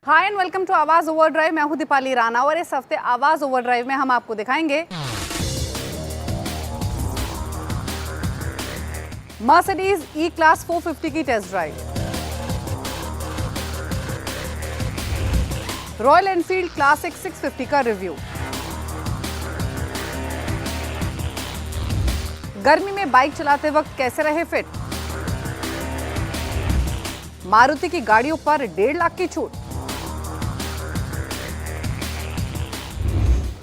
Hi and welcome to आवाज overdrive. मैं हूं दीपाली राणा और इस हफ्ते आवाज ओवरड्राइव में हम आपको दिखाएंगे मर्सिडीज ई क्लास 450 की test drive, Royal Enfield Classic 650 का रिव्यू, गर्मी में बाइक चलाते वक्त कैसे रहे फिट, मारुति की गाड़ियों पर 1.5 लाख की छूट।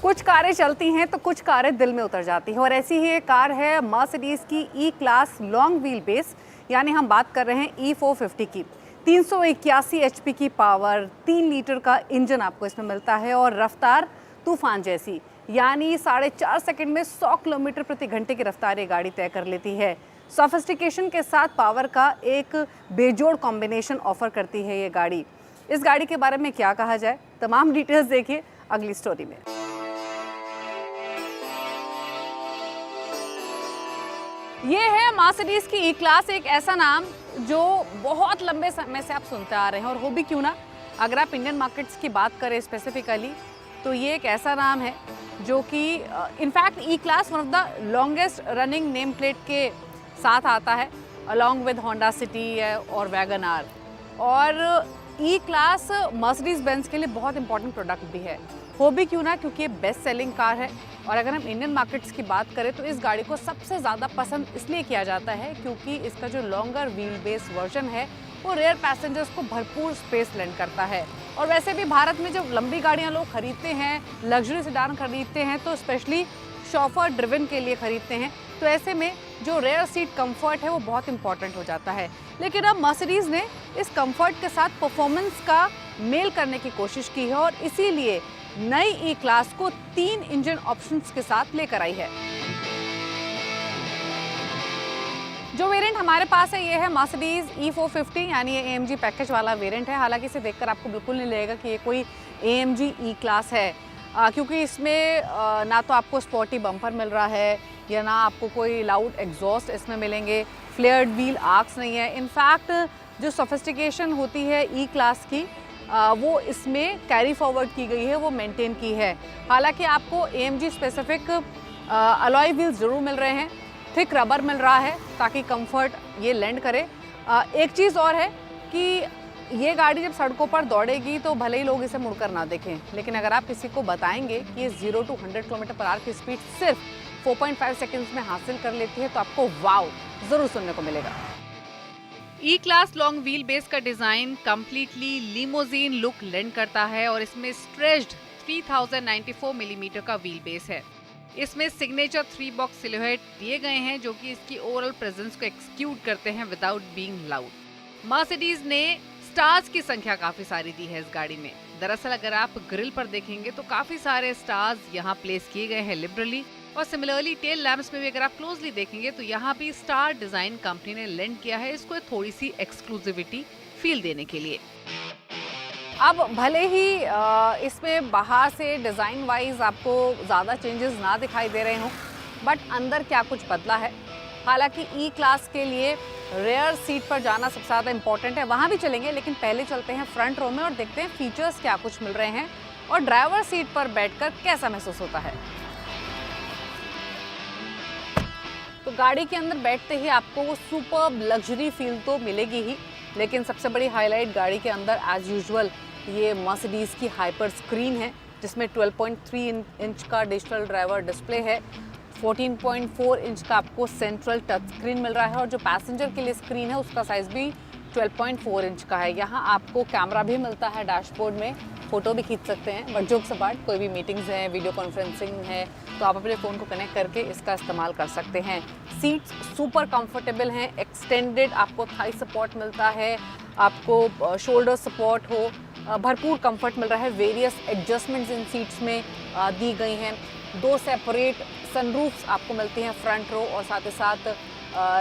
कुछ कारें चलती हैं तो कुछ कारें दिल में उतर जाती हैं और ऐसी ही एक कार है मर्सिडीज की ई क्लास लॉन्ग व्हील बेस, यानी हम बात कर रहे हैं E450 की। 381 HP की पावर, 3 लीटर का इंजन आपको इसमें मिलता है और रफ्तार तूफान जैसी, यानी 4.5 सेकंड में 100 किलोमीटर प्रति घंटे की रफ्तार ये गाड़ी तय कर लेती है। सोफिस्टिकेशन के साथ पावर का एक बेजोड़ कॉम्बिनेशन ऑफर करती है ये गाड़ी। इस गाड़ी के बारे में क्या कहा जाए, तमाम डिटेल्स देखिए अगली स्टोरी में। ये है मर्सिडीज की ई क्लास, एक ऐसा नाम जो बहुत लंबे समय से आप सुनते आ रहे हैं और हो भी क्यों ना। अगर आप इंडियन मार्केट्स की बात करें स्पेसिफिकली तो ये एक ऐसा नाम है जो कि in fact E class one of the longest running name plate के साथ आता है अलॉन्ग विद होंडा सिटी और वैगन आर। और ई क्लास मर्सिडीज बेंज के लिए बहुत इंपॉर्टेंट प्रोडक्ट भी है, हो भी क्यों ना क्योंकि ये बेस्ट सेलिंग कार है। और अगर हम इंडियन मार्केट्स की बात करें तो इस गाड़ी को सबसे ज़्यादा पसंद इसलिए किया जाता है क्योंकि इसका जो लॉन्गर व्हील बेस वर्जन है वो रेयर पैसेंजर्स को भरपूर स्पेस लेंड करता है। और वैसे भी भारत में जब लंबी गाड़ियाँ लोग खरीदते हैं, लग्जरी सेडान खरीदते हैं तो स्पेशली शॉफर ड्रिवन के लिए खरीदते हैं, तो ऐसे में जो रेयर सीट कंफर्ट है वो बहुत इंपॉर्टेंट हो जाता है। लेकिन अब मर्सिडीज ने इस कंफर्ट के साथ परफॉर्मेंस का मेल करने की कोशिश की है और इसीलिए नई ई क्लास को 3 इंजन ऑप्शंस के साथ लेकर आई है। जो वेरिएंट हमारे पास है ये है मर्सिडीज E450, यानी ये AMG पैकेज वाला वेरिएंट है। हालांकि इसे देखकर आपको बिल्कुल नहीं लगेगा कि ये कोई AMG ई क्लास है, क्योंकि इसमें ना तो आपको स्पोर्टी बम्पर मिल रहा है या ना आपको कोई लाउड एग्जॉस्ट इसमें मिलेंगे, फ्लेयर्ड व्हील आर्क्स नहीं है। इनफैक्ट जो सोफिस्टिकेशन होती है ई क्लास की वो इसमें कैरी फॉरवर्ड की गई है, वो मेंटेन की है। हालांकि आपको AMG स्पेसिफिक अलॉय व्हील्स जरूर मिल रहे हैं, थिक रबर मिल रहा है ताकि कंफर्ट ये लैंड करे। एक चीज़ और है कि ये गाड़ी जब सड़कों पर दौड़ेगी तो भले ही लोग इसे मुड़कर ना देखें, लेकिन अगर आप किसी को बताएंगे कि ये 0 to 100 km/h की स्पीड सिर्फ 4.5 सेकेंड्स में हासिल कर लेती है तो आपको वाव ज़रूर सुनने को मिलेगा। E Class long wheel base का design completely limousine look lend करता है और इसमें स्ट्रेच्ड 3094 मिलीमीटर का व्हील बेस है। इसमें सिग्नेचर 3 बॉक्स सिलुएट दिए गए हैं जो कि इसकी ओवरऑल प्रेजेंस को एक्सक्यूट करते हैं विदाउट बीइंग लाउड। मर्सिडीज ने स्टार्स की संख्या काफी सारी दी है इस गाड़ी में। दरअसल अगर आप ग्रिल पर देखेंगे तो काफी सारे स्टार्स यहाँ प्लेस किए गए हैं लिबरली, और सिमिलरली टेल लैम्प्स में भी अगर आप क्लोजली देखेंगे तो यहाँ भी स्टार डिजाइन कंपनी ने लेंड किया है इसको थोड़ी सी एक्सक्लूसिविटी फील देने के लिए। अब भले ही इसमें बाहर से डिज़ाइन वाइज आपको ज़्यादा चेंजेस ना दिखाई दे रहे हों, बट अंदर क्या कुछ बदला है। हालांकि ई क्लास के लिए रेयर सीट पर जाना सबसे ज़्यादा इंपॉर्टेंट है, वहाँ भी चलेंगे, लेकिन पहले चलते हैं फ्रंट रो में और देखते हैं फीचर्स क्या कुछ मिल रहे हैं और ड्राइवर सीट पर बैठकर कैसा महसूस होता है। तो गाड़ी के अंदर बैठते ही आपको वो सुपर्ब लग्जरी फील तो मिलेगी ही, लेकिन सबसे बड़ी हाईलाइट गाड़ी के अंदर एज यूजुअल ये मर्सिडीज की हाइपर स्क्रीन है जिसमें 12.3 इंच का डिजिटल ड्राइवर डिस्प्ले है, 14.4 इंच का आपको सेंट्रल टच स्क्रीन मिल रहा है और जो पैसेंजर के लिए स्क्रीन है उसका साइज भी 12.4 इंच का है। यहाँ आपको कैमरा भी मिलता है डैशबोर्ड में, फ़ोटो भी खींच सकते हैं, बट जोक्स अपार्ट कोई भी मीटिंग्स हैं, वीडियो कॉन्फ्रेंसिंग है तो आप अपने फ़ोन को कनेक्ट करके इसका इस्तेमाल कर सकते हैं। सीट्स सुपर कंफर्टेबल हैं, एक्सटेंडेड आपको थाई सपोर्ट मिलता है, आपको शोल्डर सपोर्ट हो, भरपूर कंफर्ट मिल रहा है। वेरियस एडजस्टमेंट्स इन सीट्स में दी गई हैं। 2 सेपरेट सनरूफ्स आपको मिलती हैं फ्रंट रो और साथ ही साथ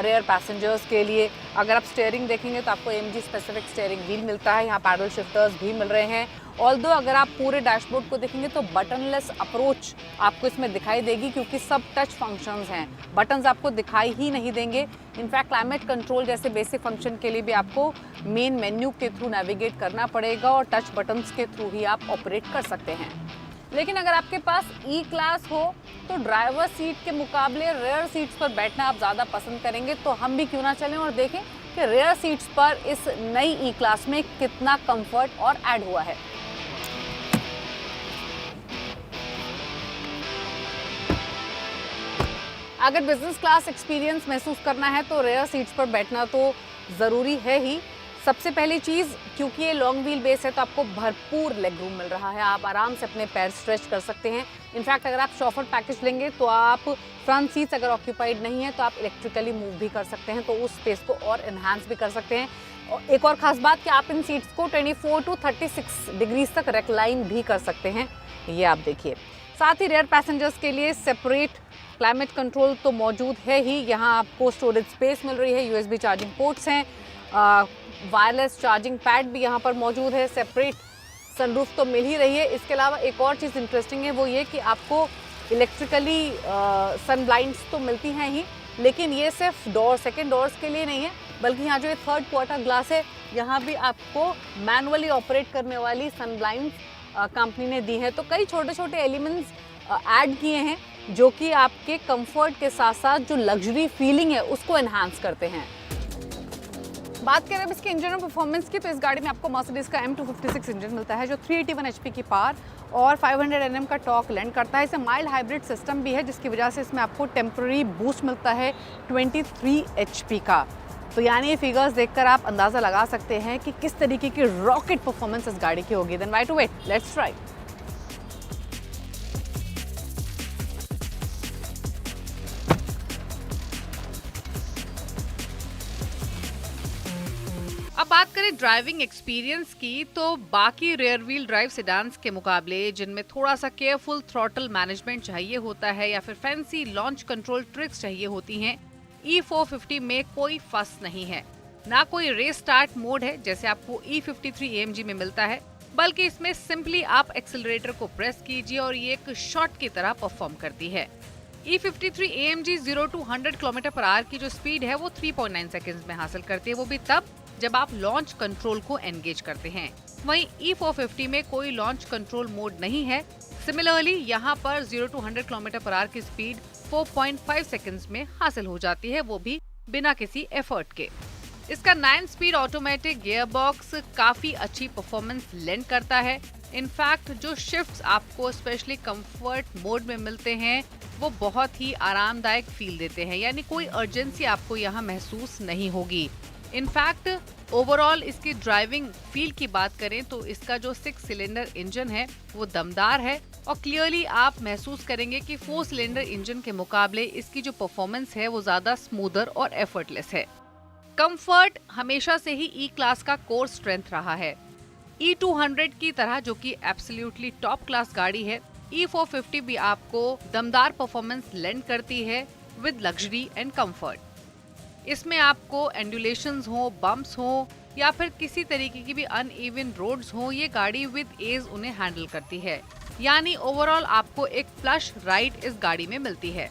रेयर पैसेंजर्स के लिए। अगर आप स्टीयरिंग देखेंगे तो आपको AMG स्पेसिफिक स्टीयरिंग व्हील मिलता है, यहाँ पैडल शिफ्टर्स भी मिल रहे हैं ऑल्दो अगर आप पूरे डैशबोर्ड को देखेंगे तो बटनलेस अप्रोच आपको इसमें दिखाई देगी, क्योंकि सब टच फंक्शंस हैं, बटन्स आपको दिखाई ही नहीं देंगे। इनफैक्ट क्लाइमेट कंट्रोल जैसे बेसिक फंक्शन के लिए भी आपको मेन मेन्यू के थ्रू नेविगेट करना पड़ेगा और टच बटन्स के थ्रू ही आप ऑपरेट कर सकते हैं। लेकिन अगर आपके पास ई क्लास हो तो ड्राइवर सीट के मुकाबले रेयर सीट्स पर बैठना आप ज़्यादा पसंद करेंगे, तो हम भी क्यों ना चलें और देखें कि रेयर सीट्स पर इस नई ई क्लास में कितना कंफर्ट और ऐड हुआ है। अगर बिजनेस क्लास एक्सपीरियंस महसूस करना है तो रेयर सीट्स पर बैठना तो ज़रूरी है ही। सबसे पहली चीज़, क्योंकि ये लॉन्ग व्हील बेस है तो आपको भरपूर लेग रूम मिल रहा है, आप आराम से अपने पैर स्ट्रेच कर सकते हैं। इनफैक्ट अगर आप शॉफर पैकेज लेंगे तो आप फ्रंट सीट्स अगर ऑक्यूपाइड नहीं है तो आप इलेक्ट्रिकली मूव भी कर सकते हैं, तो उस स्पेस को और इन्हांस भी कर सकते हैं। और एक और ख़ास बात कि आप इन सीट्स को 24 to 36 डिग्रीज तक रेक्लाइन भी कर सकते हैं, ये आप देखिए। साथ ही रेयर पैसेंजर्स के लिए सेपरेट क्लाइमेट कंट्रोल तो मौजूद है ही, यहाँ आपको स्टोरेज स्पेस मिल रही है, USB चार्जिंग पोर्ट्स हैं, वायरलेस चार्जिंग पैड भी यहाँ पर मौजूद है, सेपरेट सनरूफ तो मिल ही रही है। इसके अलावा एक और चीज़ इंटरेस्टिंग है वो ये कि आपको इलेक्ट्रिकली सन ब्लाइंड्स तो मिलती हैं ही, लेकिन ये सिर्फ सेकेंड डोर्स के लिए नहीं है, बल्कि यहाँ जो ये थर्ड क्वार्टर ग्लास है यहाँ भी आपको मैनुअली ऑपरेट करने वाली सन ब्लाइंड्स कंपनी ने दी है। तो कई छोटे छोटे एलिमेंट्स ऐड किए हैं जो कि आपके कंफर्ट के साथ साथ जो लग्जरी फीलिंग है उसको एनहांस करते हैं। बात करें अब इसके इंजन और परफॉर्मेंस की, तो इस गाड़ी में आपको मर्सिडीज का M256 इंजन मिलता है जो 381 HP की पावर और 500 Nm का टॉर्क लैंड करता है। इसे माइल्ड हाइब्रिड सिस्टम भी है जिसकी वजह से इसमें आपको टेम्पररी बूस्ट मिलता है 23 HP का। तो यानी ये फिगर्स देखकर आप अंदाज़ा लगा सकते हैं कि किस तरीके की रॉकेट परफॉर्मेंस इस गाड़ी की होगी। Then why to wait, let's try. अब बात करें ड्राइविंग एक्सपीरियंस की, तो बाकी रेयर व्हील ड्राइव सेडान्स के मुकाबले जिनमें थोड़ा सा केयरफुल थ्रॉटल मैनेजमेंट चाहिए होता है या फिर फैंसी लॉन्च कंट्रोल ट्रिक्स चाहिए होती हैं, E450 में कोई फस नहीं है। ना कोई रेस स्टार्ट मोड है जैसे आपको E53 AMG में मिलता है, बल्कि इसमें सिंपली आप एक्सेलरेटर को प्रेस कीजिए और ये एक शॉट की तरह परफॉर्म करती है। E53 AMG 0 to 100 km/h की जो स्पीड है वो 3.9 सेकंड्स में हासिल करती है, वो भी तब जब आप लॉन्च कंट्रोल को एंगेज करते हैं। वहीं E450 में कोई लॉन्च कंट्रोल मोड नहीं है। सिमिलरली यहाँ पर 0 to 100 km/h की स्पीड 4.5 सेकंड्स में हासिल हो जाती है, वो भी बिना किसी एफर्ट के। इसका 9 स्पीड ऑटोमेटिक गियर बॉक्स काफी अच्छी परफॉर्मेंस लेंड करता है। इनफैक्ट जो शिफ्ट्स आपको स्पेशली कंफर्ट मोड में मिलते हैं वो बहुत ही आरामदायक फील देते हैं, यानी कोई अर्जेंसी आपको यहाँ महसूस नहीं होगी। इनफैक्ट ओवरऑल इसकी ड्राइविंग फील की बात करें तो इसका जो 6 सिलेंडर इंजन है वो दमदार है और क्लियरली आप महसूस करेंगे कि 4 सिलेंडर इंजन के मुकाबले इसकी जो परफॉर्मेंस है वो ज्यादा स्मूदर और एफर्टलेस है। कंफर्ट हमेशा से ही ई क्लास का कोर स्ट्रेंथ रहा है। E200 की तरह जो कि एब्सोल्युटली टॉप क्लास गाड़ी है, E450 भी आपको दमदार परफॉर्मेंस लेंड करती है विद लग्जरी एंड कंफर्ट। इसमें आपको एंडुलेशंस हो, बम्प्स हो या फिर किसी तरीके की भी अनइवन रोड्स हो, ये गाड़ी विद एज उन्हें हैंडल करती है। यानी ओवरऑल आपको एक प्लश राइड इस गाड़ी में मिलती है।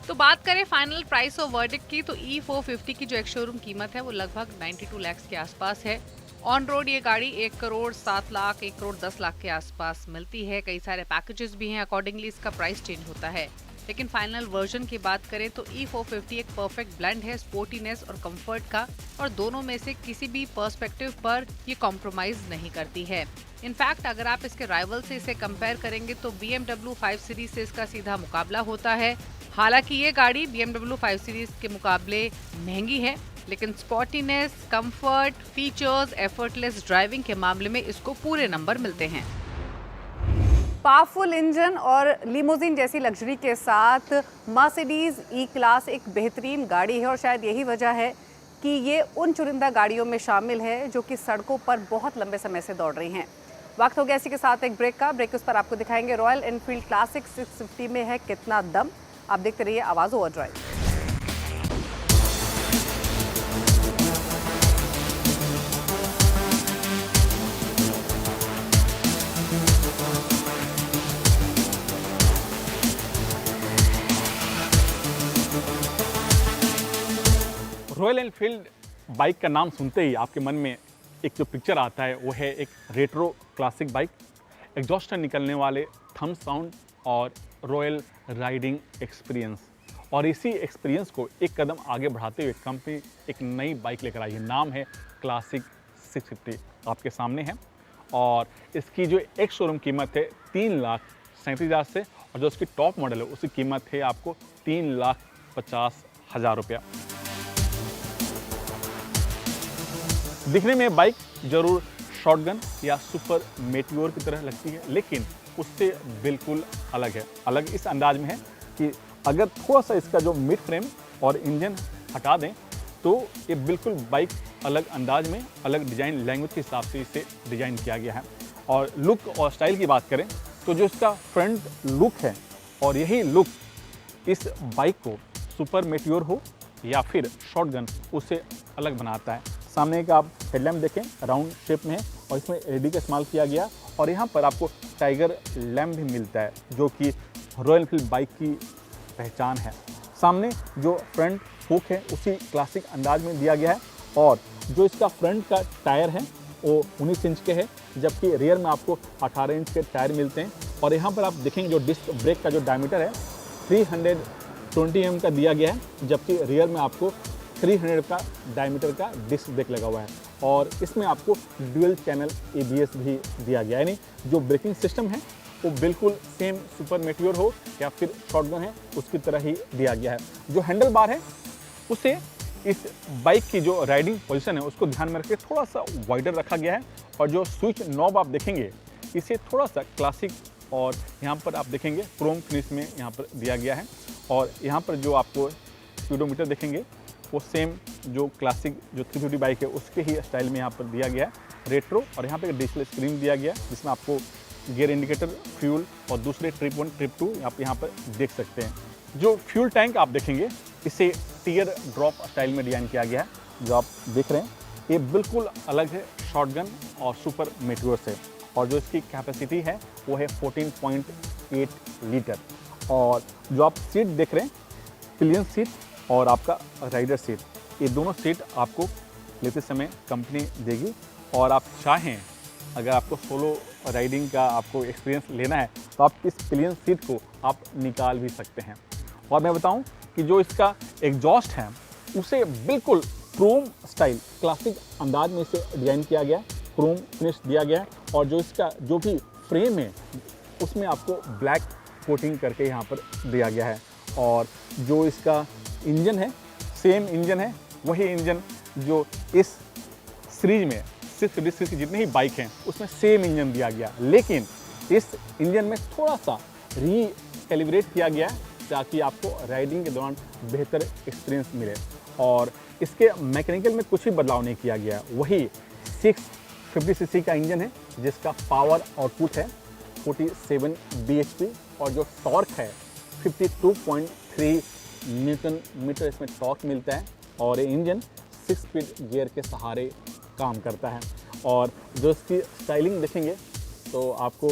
तो बात करें फाइनल प्राइस और वर्डिक्ट की, तो E450 की जो एक शोरूम कीमत है वो लगभग 92 लाख के आसपास है। ऑन रोड ये गाड़ी 1 करोड़ 7 लाख 1 करोड़ 10 लाख के आसपास मिलती है। कई सारे पैकेजेस भी हैं, अकॉर्डिंगली इसका प्राइस चेंज होता है। लेकिन फाइनल वर्जन की बात करें तो E450 एक परफेक्ट ब्लेंड है स्पोर्टीनेस और कंफर्ट का, और दोनों में से किसी भी पर्सपेक्टिव पर ये कॉम्प्रोमाइज नहीं करती है। इनफैक्ट अगर आप इसके राइवल से इसे कंपेयर करेंगे तो BMW 5 सीरीज से इसका सीधा मुकाबला होता है। हालांकि ये गाड़ी BMW 5 सीरीज के मुकाबले महंगी है, लेकिन sportiness, comfort, features, effortless driving के मामले में इसको पूरे नंबर मिलते हैं। पावरफुल इंजन और लिमोजिन जैसी लग्जरी के साथ मर्सिडीज ई क्लास एक बेहतरीन गाड़ी है और शायद यही वजह है कि ये उन चुनिंदा गाड़ियों में शामिल है जो कि सड़कों पर बहुत लंबे समय से दौड़ रही हैं। वक्त हो गया इसी के साथ एक ब्रेक का। ब्रेक उस पर आपको दिखाएंगे रॉयल एनफील्ड क्लासिक 650 में है कितना दम। आप देखते रहिए आवाज़ ओवरड्राइव। रॉयल एनफील्ड बाइक का नाम सुनते ही आपके मन में एक जो पिक्चर आता है वो है एक रेट्रो क्लासिक बाइक, एग्जॉस्ट निकलने वाले थंब साउंड और रॉयल राइडिंग एक्सपीरियंस। और इसी एक्सपीरियंस को एक कदम आगे बढ़ाते हुए कंपनी एक नई बाइक लेकर आई है, नाम है क्लासिक 650, आपके सामने है। और इसकी जो एक शोरूम कीमत है 3,37,000 से, और जो उसकी टॉप मॉडल है उसकी कीमत है आपको 3,50,000 रुपया। दिखने में बाइक जरूर शॉटगन या सुपर मेटियोर की तरह लगती है, लेकिन उससे बिल्कुल अलग है। अलग इस अंदाज में है कि अगर थोड़ा सा इसका जो मिड फ्रेम और इंजन हटा दें तो ये बिल्कुल बाइक अलग अंदाज में, अलग डिज़ाइन लैंग्वेज के हिसाब से इसे डिज़ाइन किया गया है। और लुक और स्टाइल की बात करें तो जो इसका फ्रंट लुक है, और यही लुक इस बाइक को सुपर मेटियोर हो या फिर शॉटगन उससे अलग बनाता है। सामने का आप हेडलैम्प देखें, राउंड शेप में है और इसमें एलईडी का इस्तेमाल किया गया, और यहाँ पर आपको टाइगर लैम्प भी मिलता है जो कि रॉयल एनफील्ड बाइक की पहचान है। सामने जो फ्रंट हुक है उसी क्लासिक अंदाज में दिया गया है, और जो इसका फ्रंट का टायर है वो 19 इंच के है, जबकि रियर में आपको 18 इंच के टायर मिलते हैं। और यहाँ पर आप देखेंगे जो डिस्क ब्रेक का जो डायमीटर है 320 mm का दिया गया है, जबकि रियर में आपको 300 का डायमीटर का डिस्क ब्रेक लगा हुआ है। और इसमें आपको ड्यूल चैनल ABS भी दिया गया है, यानी जो ब्रेकिंग सिस्टम है वो बिल्कुल सेम सुपर मेटियोर हो या फिर शॉटगन है उसकी तरह ही दिया गया है। जो हैंडल बार है उसे इस बाइक की जो राइडिंग पोजीशन है उसको ध्यान में रख के थोड़ा सा वाइडर रखा गया है, और जो स्विच नॉब आप देखेंगे इसे थोड़ा सा क्लासिक, और यहाँ पर आप देखेंगे क्रोम फिनिश में यहाँ पर दिया गया है। और यहाँ पर जो आपको स्पीडोमीटर देखेंगे वो सेम जो क्लासिक जो 350 बाइक है उसके ही स्टाइल में यहाँ पर दिया गया है, रेट्रो। और यहाँ पर एक डिजिटल स्क्रीन दिया गया है जिसमें आपको गियर इंडिकेटर, फ्यूल और दूसरे ट्रिप 1 ट्रिप 2 आप यहाँ पर देख सकते हैं। जो फ्यूल टैंक आप देखेंगे इसे टीयर ड्रॉप स्टाइल में डिज़ाइन किया गया है। जो आप देख रहे हैं ये बिल्कुल अलग है शॉटगन और सुपर मेटियोर से, और जो इसकी कैपेसिटी है वो है 14.8 लीटर। और जो आप सीट देख रहे हैं, पिलियन सीट और आपका राइडर सीट, ये दोनों सीट आपको लेते समय कंपनी देगी। और आप चाहें अगर आपको सोलो राइडिंग का आपको एक्सपीरियंस लेना है तो आप इस पिलियन सीट को आप निकाल भी सकते हैं। और मैं बताऊं कि जो इसका एग्जॉस्ट है उसे बिल्कुल क्रोम स्टाइल क्लासिक अंदाज में इसे डिज़ाइन किया गया, क्रोम फिनिश दिया गया है। और जो इसका जो भी फ्रेम है उसमें आपको ब्लैक कोटिंग करके यहाँ पर दिया गया है। और जो इसका इंजन है सेम इंजन है, वही इंजन जो इस सीरीज में 650 सीसी की जितनी ही बाइक हैं उसमें सेम इंजन दिया गया, लेकिन इस इंजन में थोड़ा सा रीकैलिब्रेट किया गया है ताकि आपको राइडिंग के दौरान बेहतर एक्सपीरियंस मिले। और इसके मैकेनिकल में कुछ भी बदलाव नहीं किया गया, वही 650 सीसी का इंजन है जिसका पावर आउटपुट है 47 bhp, और जो टॉर्क है 52.3 न्यूटन मीटर इसमें टॉर्क मिलता है। और ये इंजन 6 स्पीड गियर के सहारे काम करता है। और जो इसकी स्टाइलिंग देखेंगे तो आपको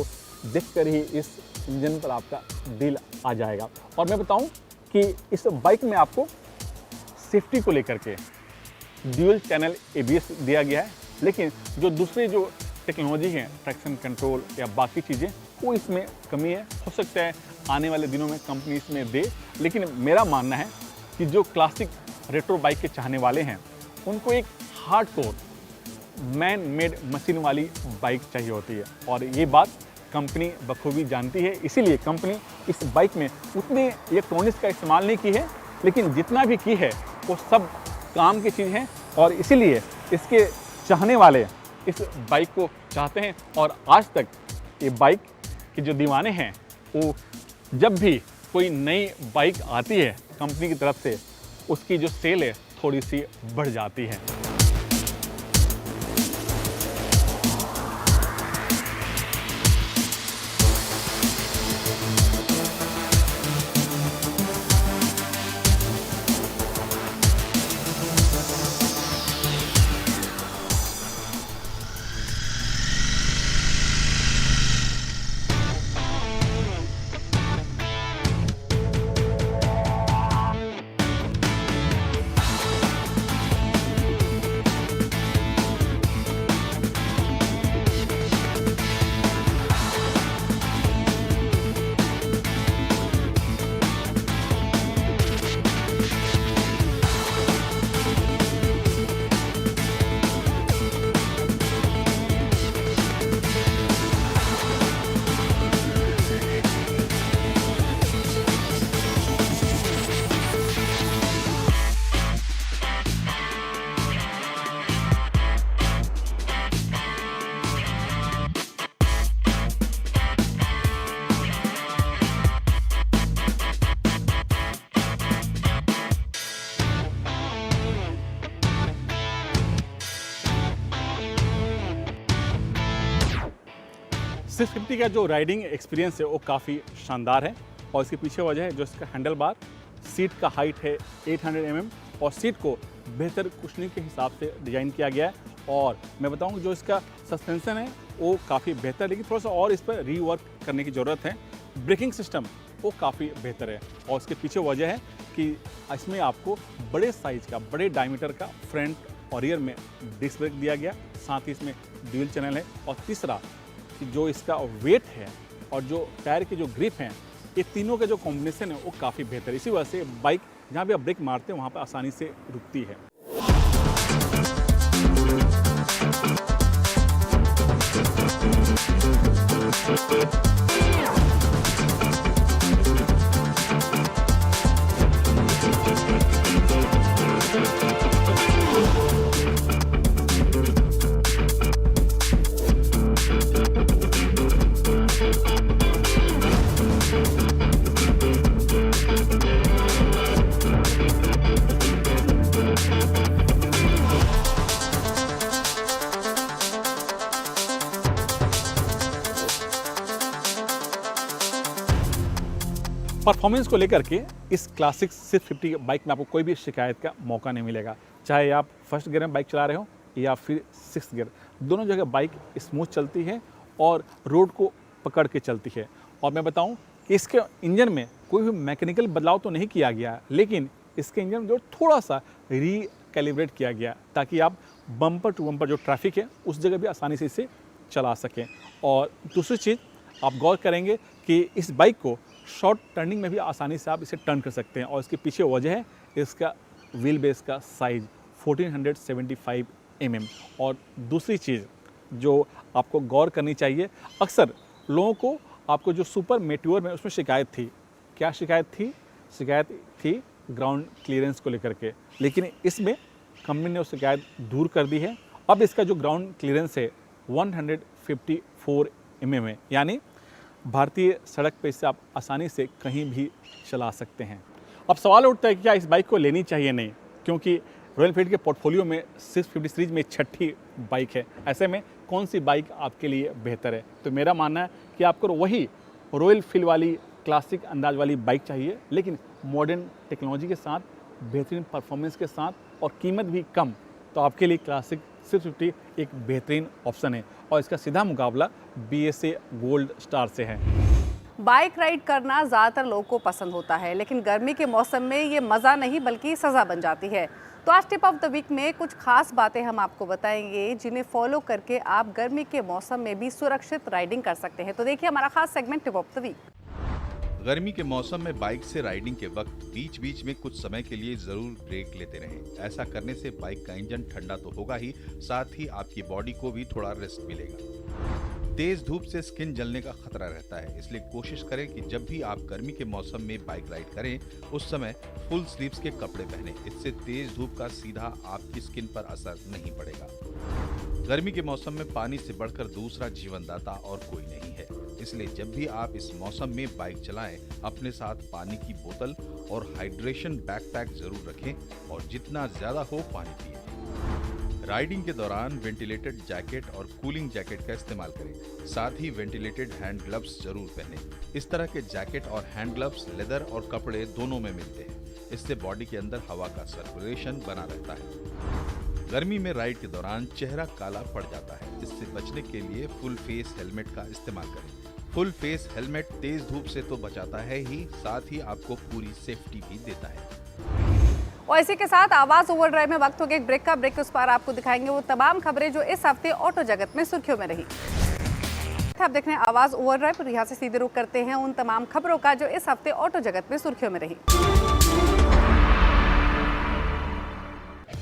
देखकर ही इस इंजन पर आपका दिल आ जाएगा। और मैं बताऊं कि इस बाइक में आपको सेफ्टी को लेकर के ड्यूल चैनल ABS दिया गया है, लेकिन जो दूसरे जो टेक्नोलॉजी है ट्रैक्शन कंट्रोल या बाकी चीज़ें वो इसमें कमी है। हो सकता है आने वाले दिनों में कंपनी इसमें दे, लेकिन मेरा मानना है कि जो क्लासिक रेट्रो बाइक के चाहने वाले हैं उनको एक हार्डकोर मैन मेड मशीन वाली बाइक चाहिए होती है, और ये बात कंपनी बखूबी जानती है। इसीलिए कंपनी इस बाइक में उतने इलेक्ट्रॉनिक्स का इस्तेमाल नहीं की है, लेकिन जितना भी की है वो सब काम की चीज़ है। और इसीलिए इसके चाहने वाले इस बाइक को चाहते हैं, और आज तक ये बाइक के जो दीवाने हैं वो जब भी कोई नई बाइक आती है कंपनी की तरफ से उसकी जो सेल है थोड़ी सी बढ़ जाती है। 650 का जो राइडिंग एक्सपीरियंस है वो काफ़ी शानदार है और इसके पीछे वजह है जो इसका हैंडल बार, सीट का हाइट है 800 mm और सीट को बेहतर कुशनिंग के हिसाब से डिज़ाइन किया गया है। और मैं बताऊं जो इसका सस्पेंशन है वो काफ़ी बेहतर है, लेकिन थोड़ा सा और इस पर रीवर्क करने की ज़रूरत है। ब्रेकिंग सिस्टम वो काफ़ी बेहतर है और इसके पीछे वजह है कि इसमें आपको बड़े साइज़ का, बड़े डायमीटर का फ्रंट और रियर में डिस्क ब्रेक दिया गया, साथ ही इसमें ड्यूल चैनल है। और तीसरा कि जो इसका वेट है और जो टायर की जो ग्रिप है, ये तीनों का जो कॉम्बिनेशन है वो काफ़ी बेहतर है। इसी वजह से बाइक जहाँ भी आप ब्रेक मारते हैं वहाँ पर आसानी से रुकती है। परफॉर्मेंस को लेकर के इस क्लासिक 650 बाइक में आपको कोई भी शिकायत का मौका नहीं मिलेगा, चाहे आप फर्स्ट गियर में बाइक चला रहे हो या फिर सिक्स्थ गियर, दोनों जगह बाइक स्मूथ चलती है और रोड को पकड़ के चलती है। और मैं बताऊं कि इसके इंजन में कोई भी मैकेनिकल बदलाव तो नहीं किया गया, लेकिन इसके इंजन में जो थोड़ा सा रीकैलिब्रेट किया गया ताकि आप बम्पर टू बम्पर जो ट्रैफिक है उस जगह भी आसानी से इसे चला सकें। और दूसरी चीज़ आप गौर करेंगे कि इस बाइक को शॉर्ट टर्निंग में भी आसानी से आप इसे टर्न कर सकते हैं और इसके पीछे वजह है इसका व्हील बेस का साइज़ 1475 mm। और दूसरी चीज़ जो आपको गौर करनी चाहिए, अक्सर लोगों को आपको जो सुपर मेट्योर में उसमें शिकायत थी, क्या शिकायत थी? शिकायत थी ग्राउंड क्लियरेंस को लेकर के, लेकिन इसमें कंपनी ने वो शिकायत दूर कर दी है। अब इसका जो ग्राउंड क्लियरेंस है 154 mm है, यानी भारतीय सड़क पे इससे आप आसानी से कहीं भी चला सकते हैं। अब सवाल उठता है कि क्या इस बाइक को लेनी चाहिए नहीं, क्योंकि रॉयल एनफील्ड के पोर्टफोलियो में 650 सीरीज में छठी बाइक है। ऐसे में कौन सी बाइक आपके लिए बेहतर है? तो मेरा मानना है कि आपको वही रॉयल फील वाली क्लासिक अंदाज वाली बाइक चाहिए, लेकिन मॉडर्न टेक्नोलॉजी के साथ, बेहतरीन परफॉर्मेंस के साथ और कीमत भी कम, तो आपके लिए क्लासिक 650 एक बेहतरीन ऑप्शन है और इसका सीधा मुकाबला BSA गोल्ड स्टार से है। बाइक राइड करना ज़्यादातर लोगों को पसंद होता है, लेकिन गर्मी के मौसम में ये मज़ा नहीं बल्कि सज़ा बन जाती है। तो आज टिप ऑफ द वीक में कुछ खास बातें हम आपको बताएंगे जिन्हें फॉलो करके आप गर्मी के मौसम में भी सुरक्षित राइडिंग कर सकते हैं। तो देखिए हमारा खास segment tip of the week. गर्मी के मौसम में बाइक से राइडिंग के वक्त बीच बीच में कुछ समय के लिए जरूर ब्रेक लेते रहें। ऐसा करने से बाइक का इंजन ठंडा तो होगा ही, साथ ही आपकी बॉडी को भी थोड़ा रेस्ट मिलेगा। तेज धूप से स्किन जलने का खतरा रहता है, इसलिए कोशिश करें कि जब भी आप गर्मी के मौसम में बाइक राइड करें उस समय फुल स्लीव्स के कपड़े पहनें। इससे तेज धूप का सीधा आपकी स्किन पर असर नहीं पड़ेगा। गर्मी के मौसम में पानी से बढ़कर दूसरा जीवनदाता और कोई नहीं है, इसलिए जब भी आप इस मौसम में बाइक चलाएं अपने साथ पानी की बोतल और हाइड्रेशन बैकपैक जरूर रखें और जितना ज्यादा हो पानी पिएं। राइडिंग के दौरान वेंटिलेटेड जैकेट और कूलिंग जैकेट का इस्तेमाल करें, साथ ही वेंटिलेटेड हैंड ग्लव्स जरूर पहनें। इस तरह के जैकेट और हैंड ग्लव्स लेदर और कपड़े दोनों में मिलते हैं, इससे बॉडी के अंदर हवा का सर्कुलेशन बना रहता है। गर्मी में राइड के दौरान चेहरा काला पड़ जाता है, इससे बचने के लिए फुल फेस हेलमेट का इस्तेमाल करें। फुल फेस हेलमेट तेज धूप से तो बचाता है ही, साथ ही आपको पूरी सेफ्टी भी देता है। और इसी के साथ आवाज ओवरड्राइव में वक्त हो गया एक ब्रेक का। ब्रेक के उस पार आपको दिखाएंगे वो तमाम खबरें जो इस हफ्ते ऑटो जगत में सुर्खियों में रही। आप देख रहे हैं आवाज ओवरड्राइव और यहाँ से सीधे रुख करते हैं उन तमाम खबरों का जो इस हफ्ते ऑटो जगत में सुर्खियों में रही।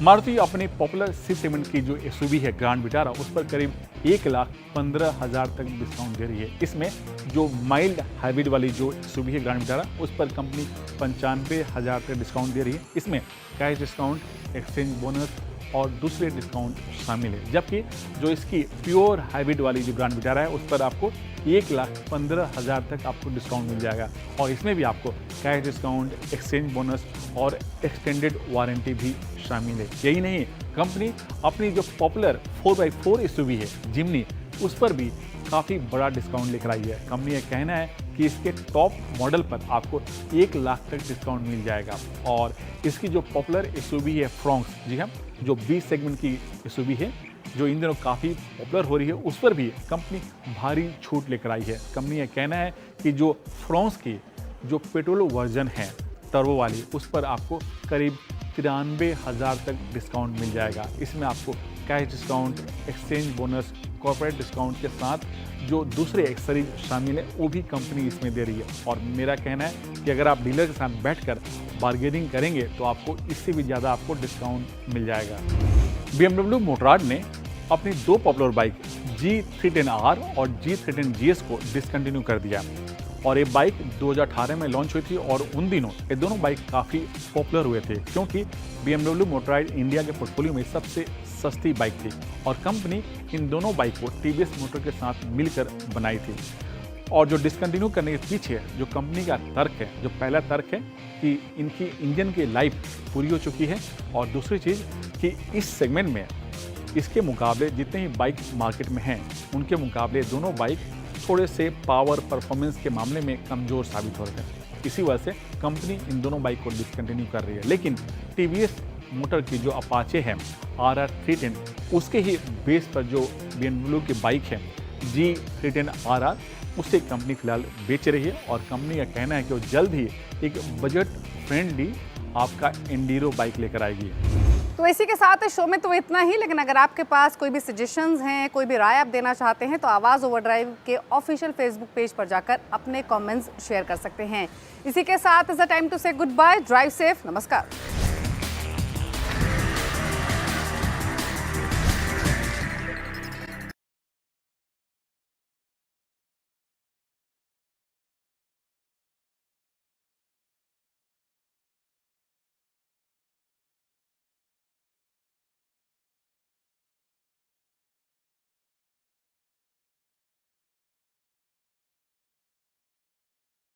मारुति अपनी पॉपुलर सी सेगमेंट की जो एसयूवी है ग्रैंड विटारा, उस पर करीब 1,15,000 तक डिस्काउंट दे रही है। इसमें जो माइल्ड हाइब्रिड वाली जो एसयूवी है ग्रैंड विटारा, उस पर कंपनी 95,000 तक डिस्काउंट दे रही है। इसमें कैश डिस्काउंट, एक्सचेंज बोनस और दूसरे डिस्काउंट शामिल है। जबकि जो इसकी प्योर हाइब्रिड वाली जो ग्रैंड विटारा है उस पर आपको 1,15,000 तक आपको डिस्काउंट मिल जाएगा और इसमें भी आपको कैश डिस्काउंट, एक्सचेंज बोनस और एक्सटेंडेड वारंटी भी शामिल है। यही नहीं, कंपनी अपनी जो पॉपुलर 4x4 एसयूवी है जिमनी, उस पर भी काफ़ी बड़ा डिस्काउंट लेकर आई है। कंपनी का कहना है कि इसके टॉप मॉडल पर आपको 1 लाख तक डिस्काउंट मिल जाएगा। और इसकी जो पॉपुलर एसयूवी है फ्रॉन्क्स, जी हाँ, जो बी सेगमेंट की एसयूवी है जो इन दिनों काफ़ी पॉपुलर हो रही है, उस पर भी कंपनी भारी छूट लेकर आई है। कंपनी का कहना है कि जो फ्रॉन्क्स की जो पेट्रोल वर्जन है टर्बो वाली, उस पर आपको करीब 93,000 तक डिस्काउंट मिल जाएगा। इसमें आपको cash discount, exchange bonus, corporate discount के साथ जो दूसरे एक्सेसरीज शामिल है वो भी कंपनी इसमें दे रही है। और मेरा कहना है कि अगर आप डीलर के साथ बैठकर बार्गेनिंग करेंगे तो आपको इससे भी ज़्यादा आपको डिस्काउंट मिल जाएगा। BMW मोटराड ने अपनी 2 पॉपुलर बाइक G310R और G310GS को डिसकंटिन्यू कर दिया। और ये बाइक 2018 में लॉन्च हुई थी और उन दिनों ये दोनों बाइक काफ़ी पॉपुलर हुए थे क्योंकि BMW मोटराइड इंडिया के पोर्टफोलियो में सबसे सस्ती बाइक थी और कंपनी इन दोनों बाइक को TVS मोटर के साथ मिलकर बनाई थी। और जो डिसकंटिन्यू करने के पीछे जो कंपनी का तर्क है, जो पहला तर्क है कि इनकी इंजन की लाइफ पूरी हो चुकी है और दूसरी चीज़ कि इस सेगमेंट में इसके मुकाबले जितने ही बाइक मार्केट में हैं उनके मुकाबले दोनों बाइक थोड़े से पावर परफॉर्मेंस के मामले में कमज़ोर साबित हो रहे हैं। इसी वजह से कंपनी इन दोनों बाइक को डिसकंटिन्यू कर रही है। लेकिन TVS मोटर की जो अपाचे है RR 310, उसके ही बेस पर जो BMW की बाइक है G310RR, उससे कंपनी फिलहाल बेच रही है। और कंपनी का कहना है कि वो जल्द ही एक बजट फ्रेंडली आपका एंडीरो बाइक लेकर आएगी। तो इसी के साथ शो में तो इतना ही, लेकिन अगर आपके पास कोई भी सजेशंस हैं, कोई भी राय आप देना चाहते हैं तो आवाज़ ओवरड्राइव के ऑफिशियल फेसबुक पेज पर जाकर अपने कमेंट्स शेयर कर सकते हैं। इसी के साथ इज द टाइम टू से गुड बाय, ड्राइव सेफ, नमस्कार।